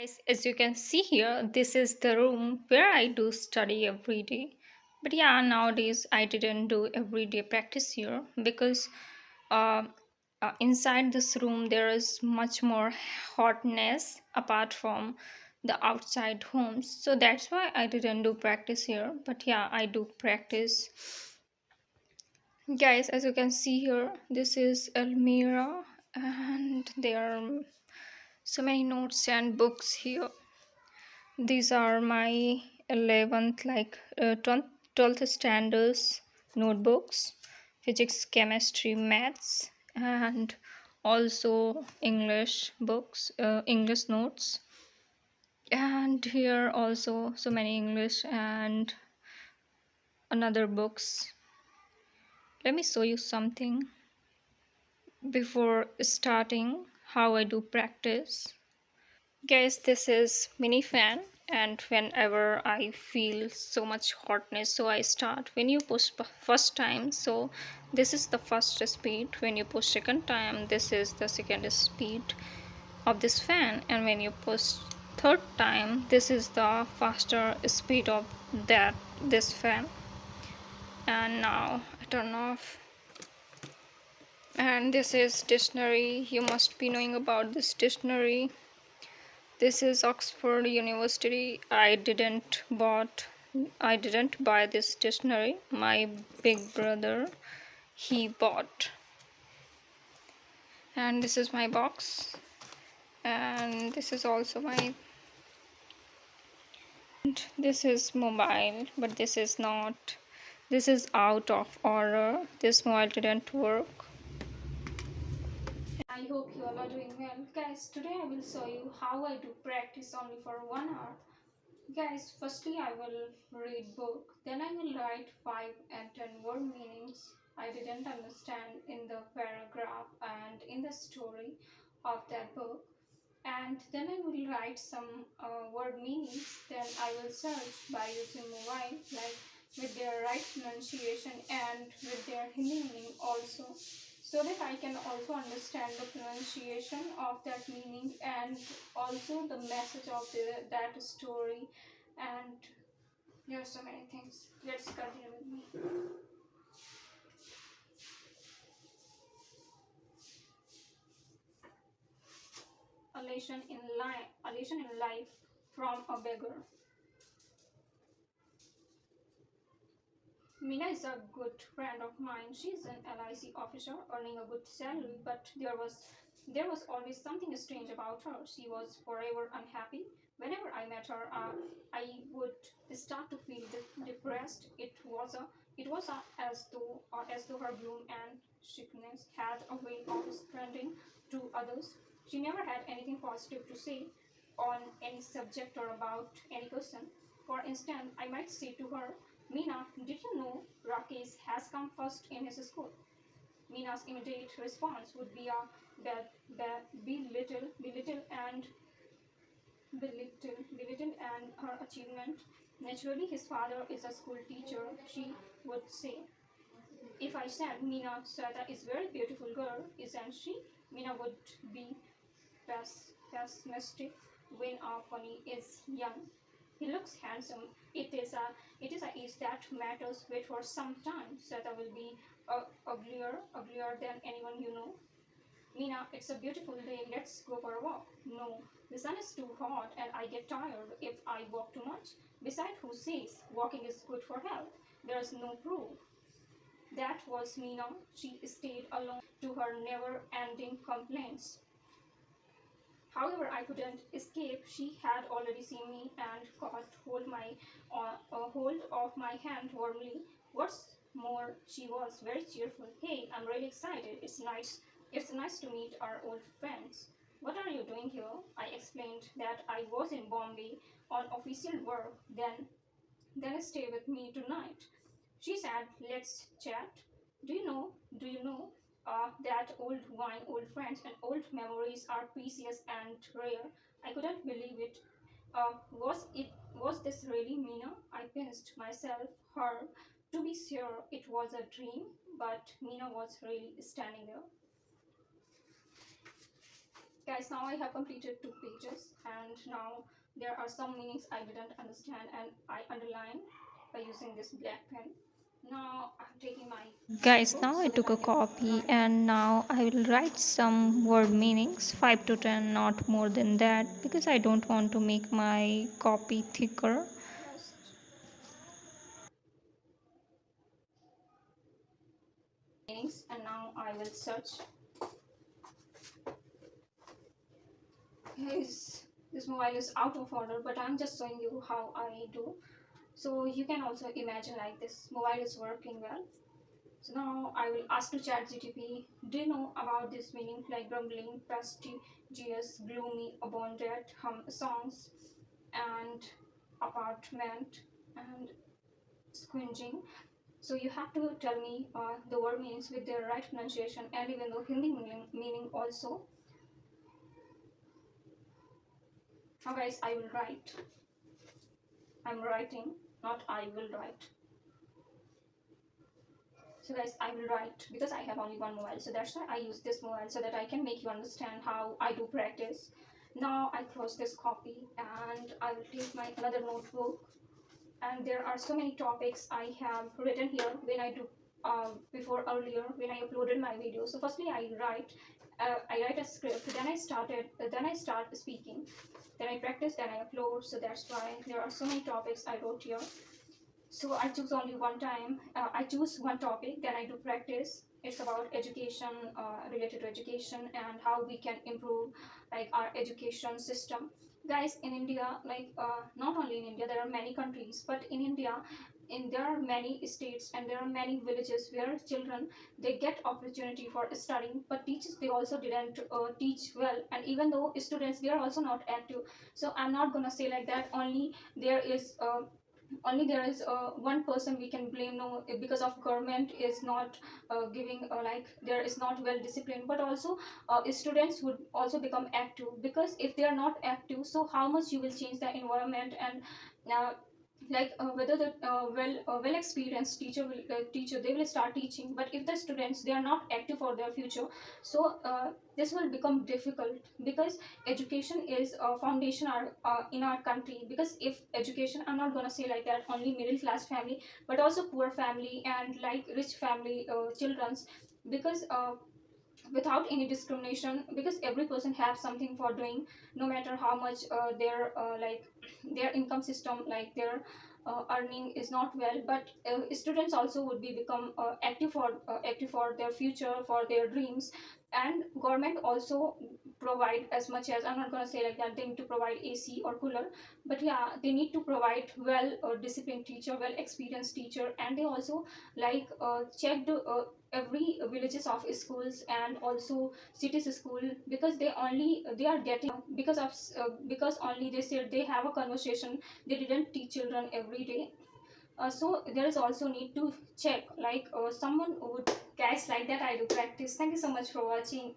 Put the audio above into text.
Guys, as you can see here, this is the room where I do study every day. But yeah, nowadays I didn't do everyday practice here because uh, inside this room there is much more hotness apart from the outside homes. So that's why I didn't do practice here. But yeah, I do practice. Guys, as you can see here, this is Almira and there are so many notes and books here. These are my 11th, 12th standards notebooks, physics, chemistry, maths, and also English books, English notes. And here also so many English and another books. Let me show you something before starting how I do practice. Guys, this is mini fan, and whenever I feel so much hotness, so I start. When you push first time, so this is the first speed. When you push second time, this is the second speed of this fan, and when you push third time, this is the faster speed of that this fan. And now I turn off. And this is dictionary. You must be knowing about this dictionary. This is Oxford University. I didn't buy this dictionary. My big brother he bought. And this is my box. And this is also my, and this is mobile, but this is not. This is out of order. This mobile didn't work. I hope you all are doing well. Guys, today I will show you how I do practice only for 1 hour. Guys, firstly I will read book, then I will write 5 and 10 word meanings I didn't understand in the paragraph and in the story of that book, and then I will write some word meanings. Then I will search by using mobile, like with their right pronunciation and with their Hindi meaning also, so that I can also understand the pronunciation of that meaning and also the message of that story. And there are so many things. Let's continue with me. A lesson in life from a beggar. Mina is a good friend of mine. She's an LIC officer earning a good salary, but there was always something strange about her. She was forever unhappy. Whenever I met her, I would start to feel depressed. It was as though her gloom and sickness had a way of spreading to others. She never had anything positive to say on any subject or about any person. For instance, I might say to her, Meena, did you know Rakesh has come first in his school? Meena's immediate response would be a belittle and her achievement. Naturally, his father is a school teacher, she would say. If I said, Meena, Sweta is a very beautiful girl, isn't she? Meena would be pessimistic. When our pony is young, he looks handsome. It is a age that matters. Wait for some time. Sweta will be uglier than anyone you know. Meena, it's a beautiful day. Let's go for a walk. No, the sun is too hot and I get tired if I walk too much. Besides, who says walking is good for health? There's no proof. That was Meena. She stayed alone to her never-ending complaints. However, I couldn't escape. She had already seen me and caught hold of my hand warmly. What's more, she was very cheerful. Hey, I'm really excited. It's nice. It's nice to meet our old friends. What are you doing here? I explained that I was in Bombay on official work. Then stay with me tonight. She said, let's chat. Do you know that old wine, old friends, and old memories are precious and rare? I couldn't believe it. Was this really Mina? I pinched myself, her. To be sure, it was a dream, but Mina was really standing there. Guys, now I have completed 2 pages, and now there are some meanings I didn't understand, and I underline by using this black pen. Now I'm taking my Guys, notebook now I so that took I a can copy write. and now I will write some word meanings 5 to 10, not more than that, because I don't want to make my copy thicker. Just meanings, and now I will search. Guys, this mobile is out of order, but I'm just showing you how I do. So you can also imagine like this mobile is working well. So now I will ask to ChatGTP, do you know about this meaning like grumbling, prestigious, gloomy, abundant, songs, and apartment, and squinging. So you have to tell me the word meanings with their right pronunciation, and even though Hindi meaning also. Now guys, I will write. I'm writing, not I will write. So guys, I will write because I have only one mobile. So that's why I use this mobile so that I can make you understand how I do practice. Now I close this copy and I will take my another notebook. And there are so many topics I have written here when I do before earlier when I uploaded my video. So firstly I write a script, then I start speaking, then I practice, then I upload. So that's why there are so many topics I wrote here. So I choose only one time. I choose one topic, then I do practice. It's about education, related to education and how we can improve like our education system. Guys, in India, like not only in India, there are many countries, but in India, there are many states and there are many villages where children they get opportunity for studying, but teachers they also didn't teach well, and even though students they are also not active. So I'm not gonna say like that only there is one person we can blame, no, because of government is not giving like there is not well disciplined, but also students would also become active, because if they are not active, so how much you will change the environment. And uh, like whether the well experienced teacher they will start teaching, but if the students they are not active for their future, so this will become difficult, because education is a foundation in our country. Because if education, I'm not going to say like that only middle class family, but also poor family and like rich family children's, because without any discrimination, because every person have something for doing, no matter how much their like their income system, like their earning is not well, but students also would be become active for their future, for their dreams. And government also provide as much as, I'm not going to say like that they need to provide AC or cooler, but yeah, they need to provide well disciplined teacher, well experienced teacher, and they also like checked every villages of schools and also cities school, because they are getting because only they said they have a conversation, they didn't teach children every day. So there is also need to check like someone would, guys, like that I do practice. Thank you so much for watching.